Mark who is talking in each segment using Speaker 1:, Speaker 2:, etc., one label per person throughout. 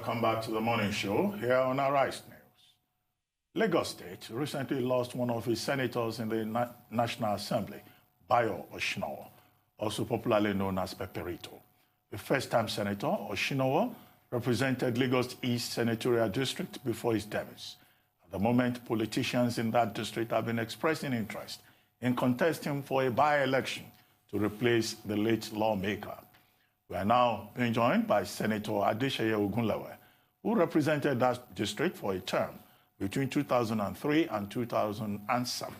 Speaker 1: Welcome back to the morning show here on Arise News. Lagos State recently lost one of its senators in the National Assembly, Bayo Oshinowo, also popularly known as Peperito. The first-time senator, Oshinowo, represented Lagos East Senatorial District before his demise. At the moment, politicians in that district have been expressing interest in contesting for a by-election to replace the late lawmaker. We are now being joined by Senator Adeseye Ogunlewe, who represented that district for a term between 2003 and 2007.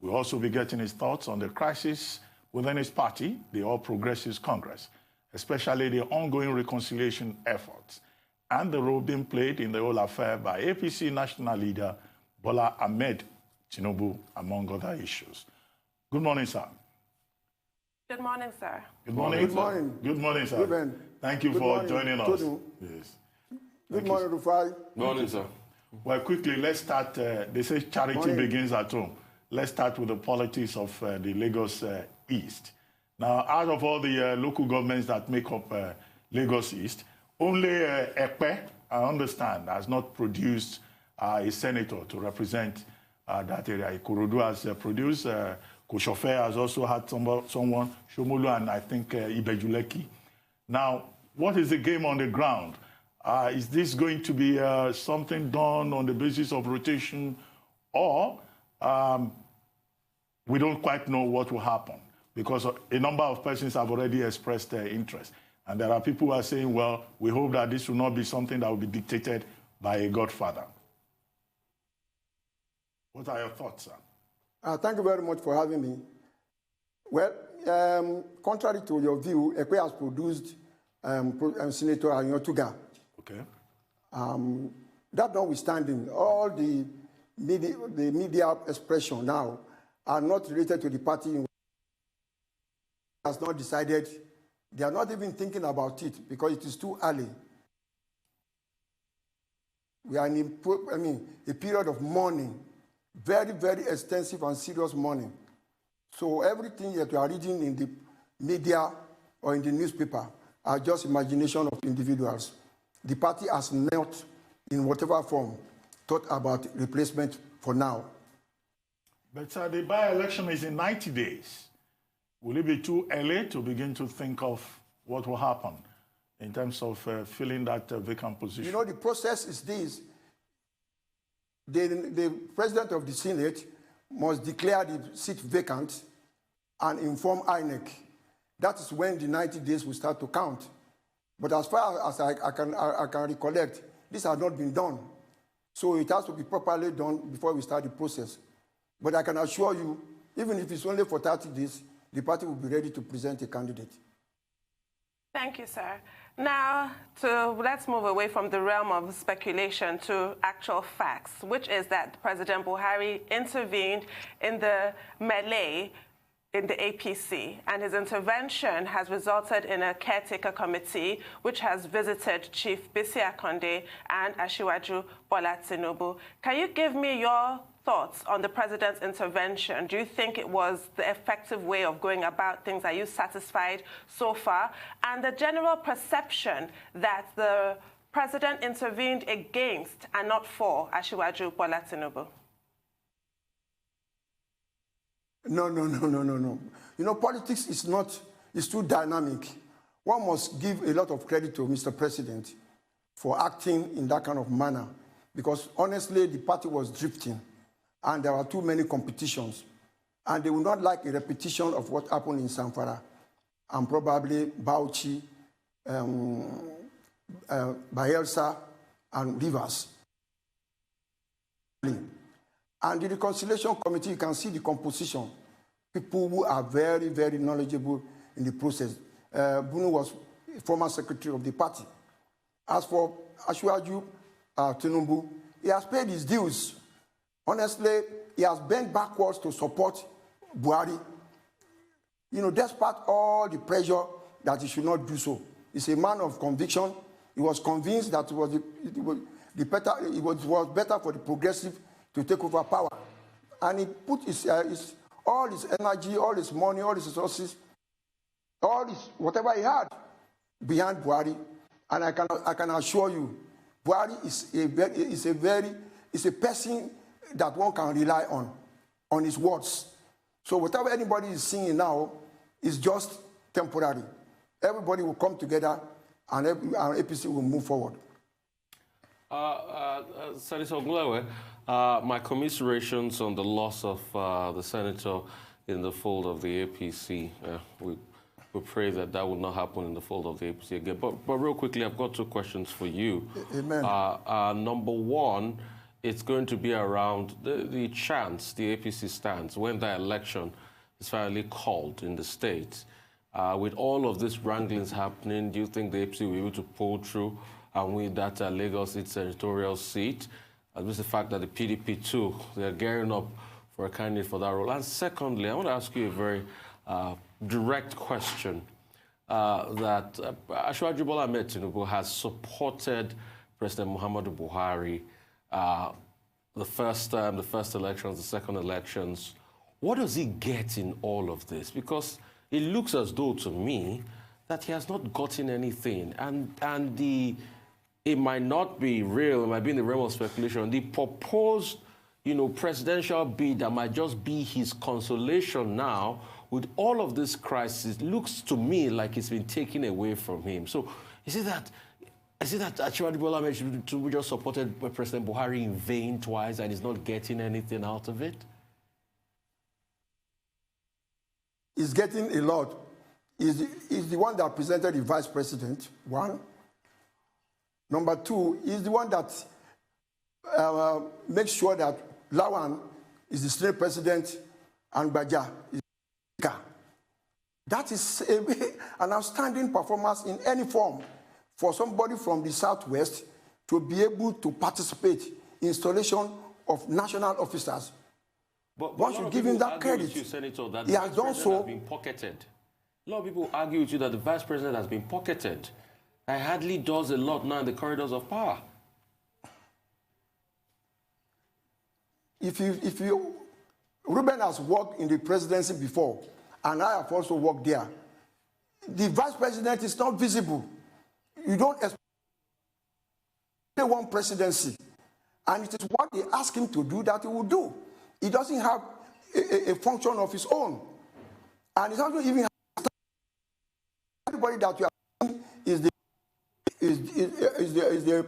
Speaker 1: We'll also be getting his thoughts on the crisis within his party, the All Progressives Congress, especially the ongoing reconciliation efforts and the role being played in the whole affair by APC national leader BOLA Tinubu, among other issues. Good morning, sir.
Speaker 2: Good morning, sir.
Speaker 1: Good morning.
Speaker 3: Good morning.
Speaker 1: Good morning, sir.
Speaker 3: Good morning.
Speaker 1: Thank you for joining us. Yes.
Speaker 3: Good morning, Rufai.
Speaker 4: Good morning, sir.
Speaker 1: Well, quickly, let's start. They say charity begins at home. Let's start with the politics of the Lagos East. Now, out of all the local governments that make up Lagos East, only Epe, I understand, has not produced a senator to represent that area. Ikorodu has produced. Koshofe has also had someone, Shomolu, and I think Ibejuleki. Now, what is the game on the ground? Is this going to be something done on the basis of rotation, or we don't quite know what will happen? Because a number of persons have already expressed their interest. And there are people who are saying, well, we hope that this will not be something that will be dictated by a godfather. What are your thoughts, sir?
Speaker 3: Thank you very much for having me. Well, contrary to your view, Ekwe has produced Senator Anyotuga.
Speaker 1: Okay.
Speaker 3: That notwithstanding, all the media expression now are not related to the party. Has not decided. They are not even thinking about it because it is too early. We are in a period of mourning. Very, very extensive and serious mourning. So everything that you are reading in the media or in the newspaper are just imagination of individuals. The party has not, in whatever form, thought about replacement for now.
Speaker 1: But the by-election is in 90 days. Will it be too early to begin to think of what will happen in terms of filling that vacant position?
Speaker 3: You know, the process is this. The president of the Senate must declare the seat vacant and inform INEC. That is when the 90 days will start to count. But as far as I can recollect, this has not been done. So it has to be properly done before we start the process. But I can assure you, even if it's only for 30 days, the party will be ready to present a candidate.
Speaker 2: Thank you, sir. Now, let's move away from the realm of speculation to actual facts, which is that President Buhari intervened in the melee in the APC, and his intervention has resulted in a caretaker committee which has visited Chief Bisi Akande and Asiwaju Bola Tinubu. Can you give me your thoughts on the president's intervention? Do you think it was the effective way of going about things? Are you satisfied so far? And the general perception that the president intervened against and not for Asiwaju Bola Tinubu?
Speaker 3: No. You know, politics is too dynamic. One must give a lot of credit to Mr. President for acting in that kind of manner, because honestly, the party was drifting. And there are too many competitions. And they would not like a repetition of what happened in Zamfara and probably Bauchi, Bayelsa, and Rivers. And the Reconciliation Committee, you can see the composition. People who are very, very knowledgeable in the process. Bunu was former secretary of the party. As for Asiwaju Tinubu, he has paid his dues. Honestly, he has bent backwards to support Buhari. You know, despite all the pressure that he should not do so. He's a man of conviction. He was convinced that it was better for the progressive to take over power. And he put all his energy, all his money, all his resources, whatever he had behind Buhari. And I can assure you, Buhari is a person that one can rely on his words. So whatever anybody is seeing now is just temporary. Everybody will come together and APC will move forward.
Speaker 4: Senator Ogunlewe, my commiserations on the loss of the senator in the fold of the APC. We pray that that will not happen in the fold of the APC again. But real quickly, I've got two questions for you.
Speaker 3: Amen.
Speaker 4: Number one, it's going to be around the chance the APC stands when the election is finally called in the state. With all of these wranglings happening, do you think the APC will be able to pull through and win that Lagos senatorial seat? With the fact that the PDP too, they're gearing up for a candidate for that role. And secondly, I want to ask you a very direct question that Asiwaju Bola Ahmed Tinubu has supported President Muhammadu Buhari the first time, the first elections, the second elections. What does he get in all of this? Because it looks as though to me that he has not gotten anything, and it might not be real, it might be in the realm of speculation. The proposed, presidential bid that might just be his consolation now with all of this crisis looks to me like it's been taken away from him. So is it that Asiwaju Bola Ahmed Tinubu just supported President Buhari in vain twice and is not getting anything out of it?
Speaker 3: He's getting a lot. He's the one that presented the vice president, one. Number two, he's the one that makes sure that Lawan is the Senate president and Baja is the Speaker. That is an outstanding performance in any form for somebody from the Southwest to be able to participate in installation of national officers.
Speaker 4: But
Speaker 3: once you give him that credit,
Speaker 4: he has done so. Has been pocketed. A lot of people argue with you that the vice president has been pocketed. He hardly does a lot now in the corridors of power.
Speaker 3: Ruben has worked in the presidency before, and I have also worked there. The vice president is not visible. You don't expect one presidency, and it is what they ask him to do that he will do. He doesn't have a function of his own, and he doesn't even have everybody that you are is the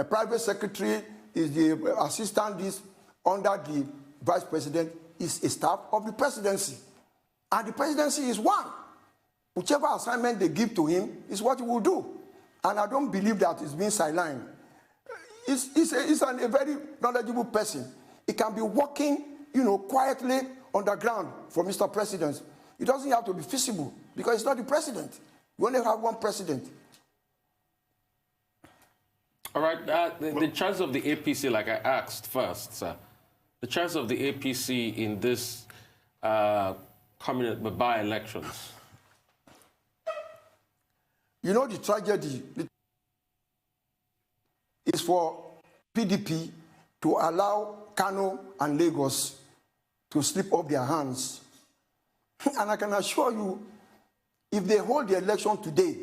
Speaker 3: private secretary, is the assistant, this under the vice president is a staff of the presidency, and the presidency is one. Whichever assignment they give to him is what he will do, and I don't believe that it's being sidelined. He's a very knowledgeable person. He can be working, quietly on the ground for Mr. President. It doesn't have to be visible because he's not the president. You only have one president.
Speaker 4: All right, the chance of the APC, like I asked first, sir, the chance of the APC in this coming by-elections.
Speaker 3: The tragedy is for PDP to allow Kano and Lagos to slip off their hands. And I can assure you, if they hold the election today,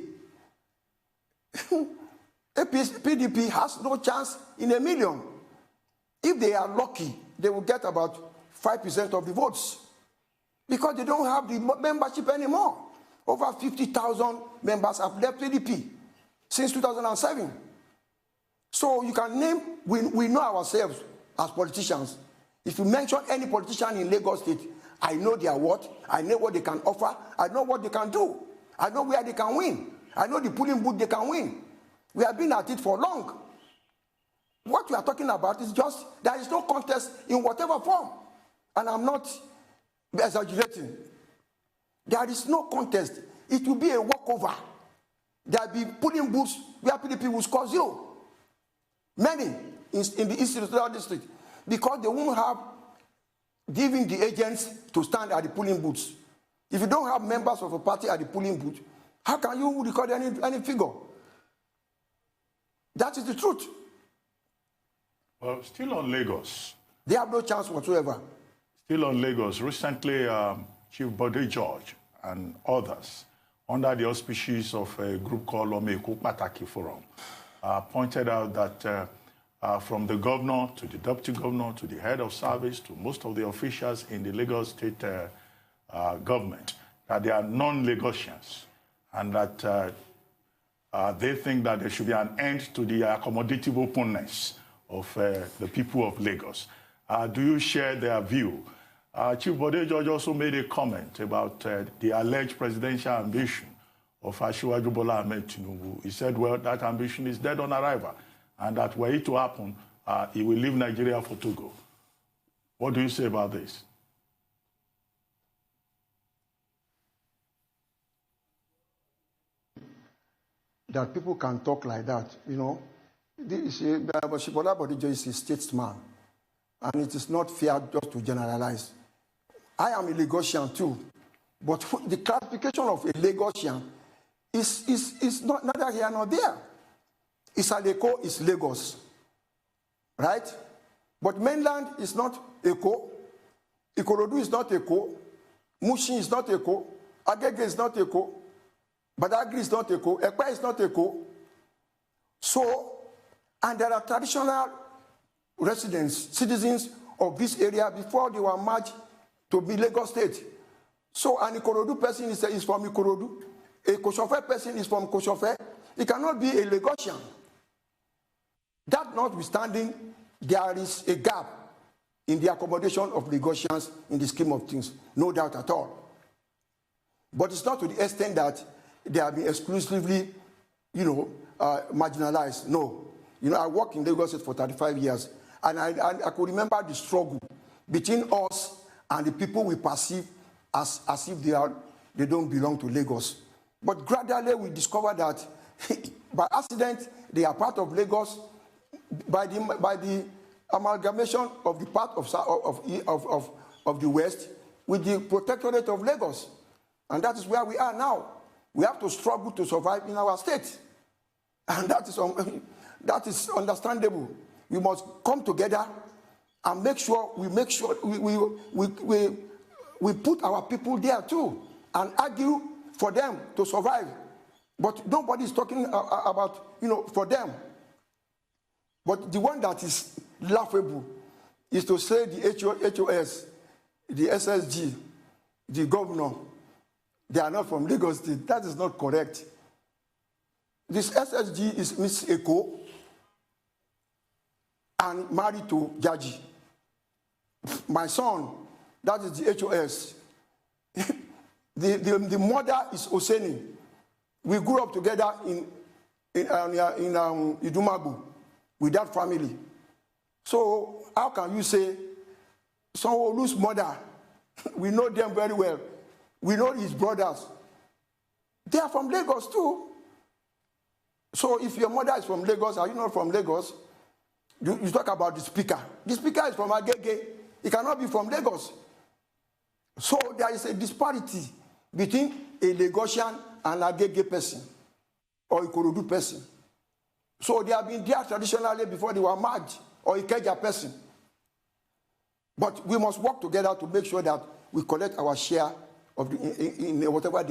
Speaker 3: PDP has no chance in a million. If they are lucky, they will get about 5% of the votes because they don't have the membership anymore. Over 50,000 members have left PDP since 2007. So you can name, we know ourselves as politicians. If you mention any politician in Lagos State, I know their what, I know what they can offer, I know what they can do, I know where they can win, I know the polling booth they can win. We have been at it for long. What we are talking about is just, there is no contest in whatever form. And I'm not exaggerating. There is no contest. It will be a walkover. There will be polling booths where PDP will score 0. Many in the East Senatorial District, because they won't have given the agents to stand at the polling booths. If you don't have members of a party at the polling booth, how can you record any figure? That is the truth.
Speaker 1: Well, still on Lagos.
Speaker 3: They have no chance whatsoever.
Speaker 1: Still on Lagos. Recently, Chief Bode George and others, under the auspices of a group called Omeku Pataki Forum, pointed out that from the governor to the deputy governor to the head of service to most of the officials in the Lagos State government, that they are non-Lagosians, and that they think that there should be an end to the accommodative openness of the people of Lagos. Do you share their view? Chief Bode George also made a comment about the alleged presidential ambition of Asiwaju Bola Ahmed Tinubu. He said, well, that ambition is dead on arrival, and that were it to happen, he will leave Nigeria for Togo. What do you say about this?
Speaker 3: That people can talk like that, you know. Bola Bode George is a statesman, and it is not fair just to generalize. I am a Lagosian too, but the classification of a Lagosian is not neither here nor there. Isaleko is Lagos, right? But mainland is not Eko. Ikorodu is not Eko. Mushin is not Eko. Agege is not Eko. Badagry is not Eko. Ekpa is not Eko. So, and there are traditional residents, citizens of this area before they were merged to be Lagos State. So an Ikorodu person is from Ikorodu. A Koshofe person is from Koshofe. It cannot be a Lagosian. That notwithstanding, there is a gap in the accommodation of Lagosians in the scheme of things, no doubt at all. But it's not to the extent that they have been exclusively, marginalized. No. You know, I worked in Lagos State for 35 years, and I could remember the struggle between us and the people we perceive as if they don't belong to Lagos. But gradually we discovered that by accident they are part of Lagos by the amalgamation of the part of the West with the protectorate of Lagos. And that is where we are now. We have to struggle to survive in our state. And that is understandable. We must come together and make sure we put our people there too and argue for them to survive. But nobody is talking about, for them. But the one that is laughable is to say the HOS, the SSG, the governor, they are not from Lagos State. That is not correct. This SSG is Miss Eko and married to Jaji. My son, that is the HOS. the mother is Oseni. We grew up together in Idumagu with that family. So how can you say Sanwo-Olu's mother? We know them very well. We know his brothers. They are from Lagos too. So if your mother is from Lagos, are you not from Lagos? You talk about the speaker. The speaker is from Agege. He cannot be from Lagos. So there is a disparity between a Lagosian and Agege person or a Ikorodu person. So they have been there traditionally before they were merged, or a Ikeja person. But we must work together to make sure that we collect our share of in whatever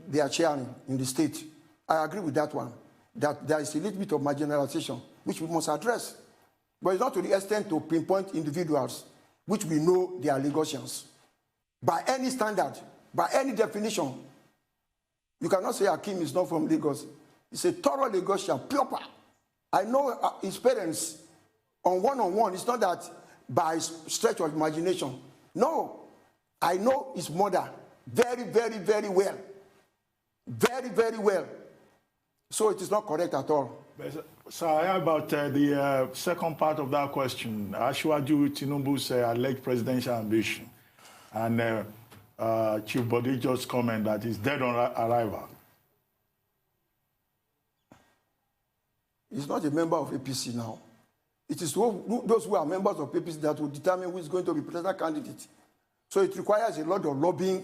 Speaker 3: they are sharing in the state. I agree with that one, that there is a little bit of marginalization, which we must address. But it's not to the extent to pinpoint individuals, which we know they are Lagosians. By any standard, by any definition, you cannot say Akim is not from Lagos. He's a thorough Lagosian, proper. I know his parents on one-on-one. It's not that by stretch of imagination. No, I know his mother very, very, very well. Very, very well. So it is not correct at all.
Speaker 1: So about the second part of that question, Asiwaju Tinubu's alleged presidential ambition, and Chief Bode just comment that he's dead on arrival.
Speaker 3: He's not a member of APC now. It is those who are members of APC that will determine who is going to be presidential candidate. So it requires a lot of lobbying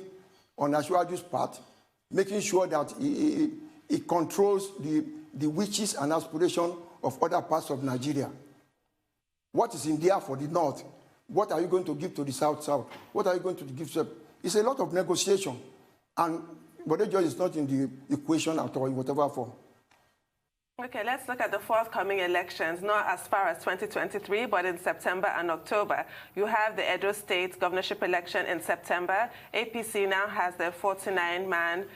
Speaker 3: on Asiwaju's part, making sure that he controls the wishes and aspirations of other parts of Nigeria. What is in there for the North? What are you going to give to the South? What are you going to give to? It's a lot of negotiation. And Bode George is not in the equation at all, in whatever form.
Speaker 2: Okay, let's look at the forthcoming elections, not as far as 2023, but in September and October. You have the Edo State governorship election in September. APC now has their 49-man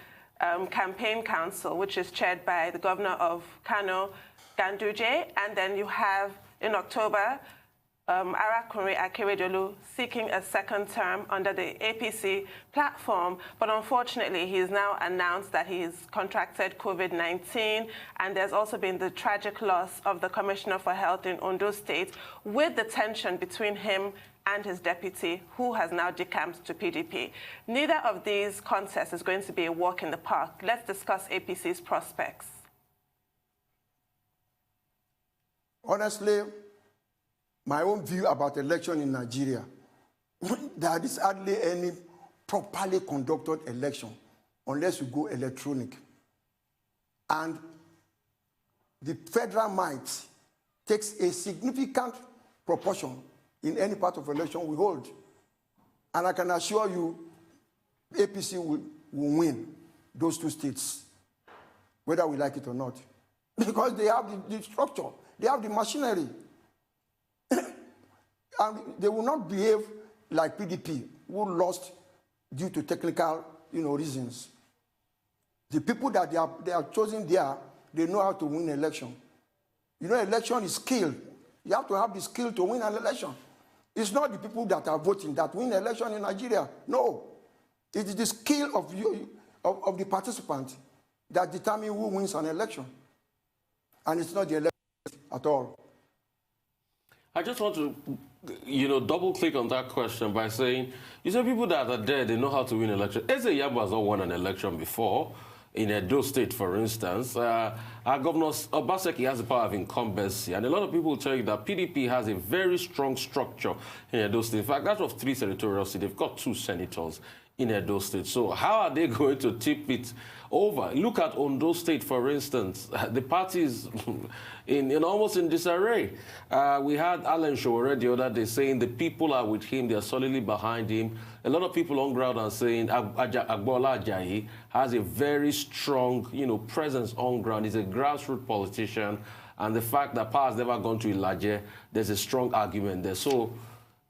Speaker 2: campaign council, which is chaired by the governor of Kano, Ganduje. And then you have, in October, Arakunrin Akeredolu seeking a second term under the APC platform, but unfortunately he's now announced that he's contracted COVID-19, and there's also been the tragic loss of the Commissioner for Health in Ondo State, with the tension between him and his deputy, who has now decamped to PDP. Neither of these contests is going to be a walk in the park. Let's discuss APC's prospects.
Speaker 3: Honestly, my own view about election in Nigeria, there is hardly any properly conducted election unless you go electronic. And the federal might takes a significant proportion in any part of election we hold. And I can assure you, APC will win those two states, whether we like it or not. Because they have the structure, they have the machinery. And they will not behave like PDP, who lost due to technical, reasons. The people that they are chosen there, they know how to win an election. Election is skill. You have to have the skill to win an election. It's not the people that are voting that win an election in Nigeria. No. It is the skill of the participant that determines who wins an election. And it's not the election at all.
Speaker 4: I just want to, double-click on that question by saying, you say people that are there, they know how to win elections. Adeseye Ogunlewe has not won an election before, in Edo State, for instance. Our Governor Obaseki has the power of incumbency, and a lot of people will tell you that PDP has a very strong structure in Edo State. In fact, out of 3 senatorial seats, they've got 2 senators in Edo State. So how are they going to tip it over? Look at Ondo State, for instance. The party is almost in disarray. We had Alan Showore the other day saying the people are with him, they are solidly behind him. A lot of people on ground are saying Agbola Ajayi has a very strong, presence on ground. He's a grassroots politician, and the fact that power has never gone to Ilaje, there's a strong argument there. So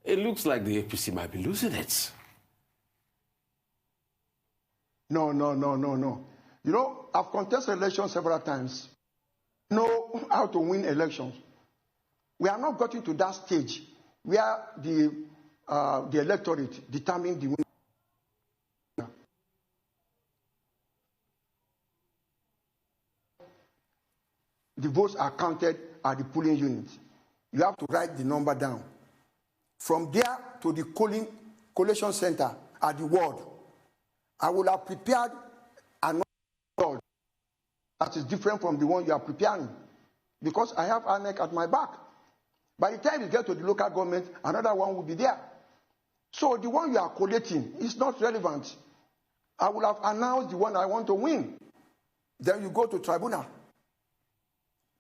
Speaker 4: it looks like the APC might be losing it.
Speaker 3: No. I've contested elections several times. Know how to win elections. We are not gotten to that stage where the electorate determine the winner. The votes are counted at the polling unit. You have to write the number down. From there to the collation center at the ward, I will have prepared another word that is different from the one you are preparing, because I have ANEC at my back. By the time you get to the local government, another one will be there. So the one you are collating is not relevant. I will have announced the one I want to win. Then you go to tribunal.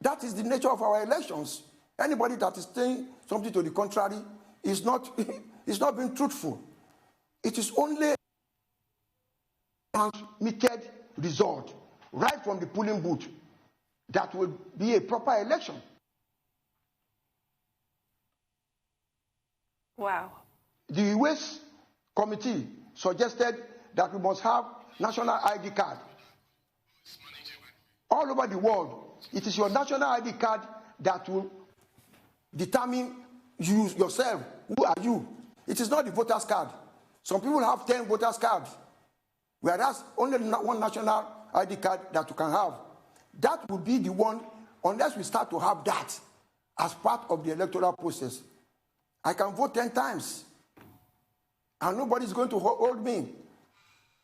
Speaker 3: That is the nature of our elections. Anybody that is saying something to the contrary is not being truthful. It is only transmitted result right from the polling booth that will be a proper election.
Speaker 2: Wow.
Speaker 3: The West Committee suggested that we must have national ID card. All over the world, it is your national ID card that will determine you yourself. Who are you? It is not the voter's card. Some people have 10 voters' cards, whereas only one national ID card that you can have. That would be the one, unless we start to have that as part of the electoral process. I can vote 10 times, and nobody's going to hold me.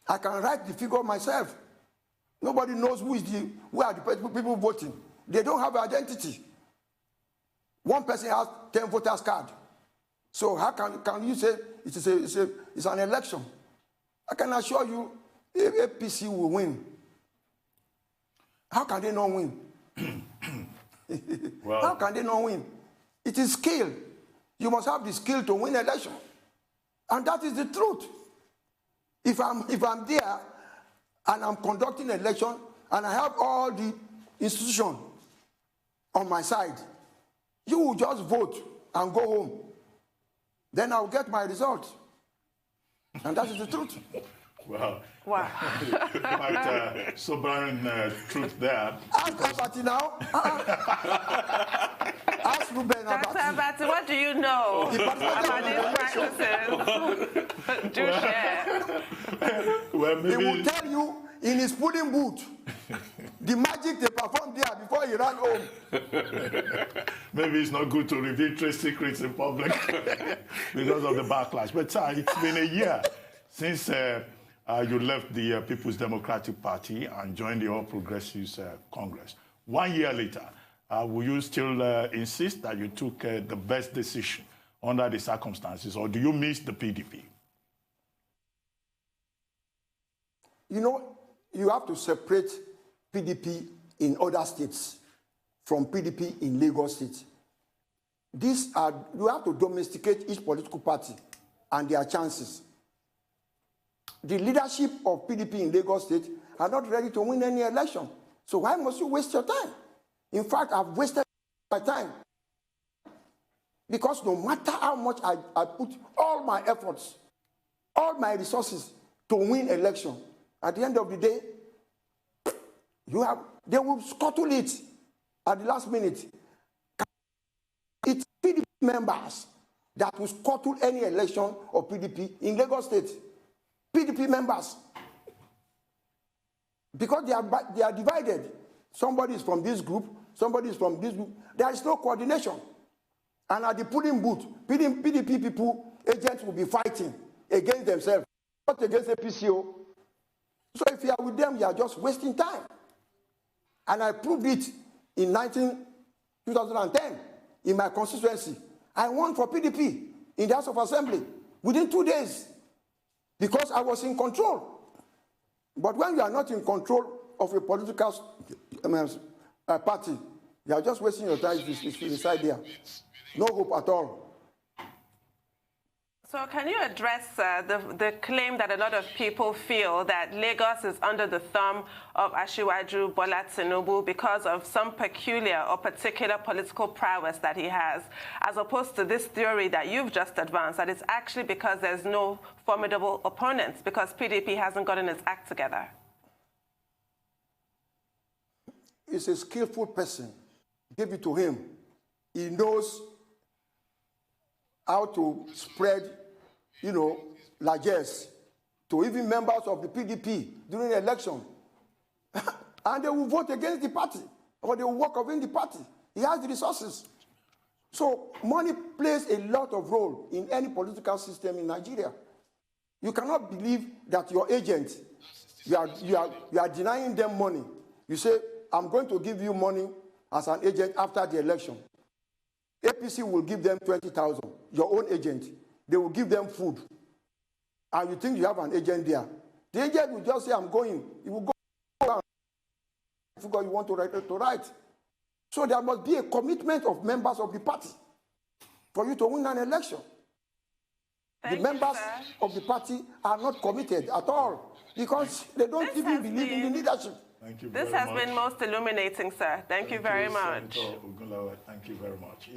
Speaker 3: I can write the figure myself. Nobody knows who are the people voting. They don't have identity. One person has 10 voters' cards. So how can you say it's an election? I can assure you, APC will win. How can they not win?
Speaker 1: Well,
Speaker 3: how can they not win? It is skill. You must have the skill to win an election. And that is the truth. If I'm there and I'm conducting an election and I have all the institutions on my side. You will just vote and go home. Then I'll get my result. And that is the truth.
Speaker 1: Well,
Speaker 2: wow.
Speaker 1: quite sobering truth there.
Speaker 3: Ask Abati now. Ask Ruben
Speaker 2: Dr.
Speaker 3: Abati.
Speaker 2: Abati, what do you know about these practices? Do share.
Speaker 1: Well, maybe...
Speaker 3: He will tell you in his pudding booth the magic they performed there before he ran home.
Speaker 1: Maybe it's not good to reveal trade secrets in public because of the backlash. But it's been a year since you left the People's Democratic Party and joined the All Progressives Congress. 1 year later, will you still insist that you took the best decision under the circumstances, or do you miss the PDP?
Speaker 3: You know, you have to separate PDP in other states from PDP in Lagos State. You have to domesticate each political party and their chances. The leadership of PDP in Lagos State are not ready to win any election. So why must you waste your time? In fact, I've wasted my time. Because no matter how much I put all my efforts, all my resources to win election, at the end of the day, they will scuttle it at the last minute. It's PDP members that will scuttle any election of PDP in Lagos State. PDP members. Because they are divided. Somebody is from this group, somebody is from this group. There is no coordination. And at the polling booth, PDP people, agents will be fighting against themselves, not against APCO. So if you are with them, you are just wasting time. And I proved it in 2010 in my constituency. I won for PDP in the House of Assembly within 2 days because I was in control. But when you are not in control of a political party, you are just wasting your time inside there. No hope at all.
Speaker 2: So can you address the claim that a lot of people feel that Lagos is under the thumb of Asiwaju Bola Tinubu because of some peculiar or particular political prowess that he has, as opposed to this theory that you've just advanced, that it's actually because there's no formidable opponents, because PDP hasn't gotten its act together?
Speaker 3: He's a skillful person. Give it to him. He knows how to spread, largesse to even members of the PDP during the election. And they will vote against the party, or they will walk within the party. He has the resources. So money plays a lot of role in any political system in Nigeria. You cannot believe that your agent, you are denying them money. You say, I'm going to give you money as an agent after the election. APC will give them 20,000, your own agent. They will give them food. And you think you have an agent there. The agent will just say, I'm going. He will go down. If you want to write. So there must be a commitment of members of the party for you to win an election. The members of the party are not committed at all because they don't even believe in the leadership.
Speaker 1: Thank you very much.
Speaker 2: This has been most illuminating, sir. Thank you very much.
Speaker 1: Senator Ogunlewe, thank you very much.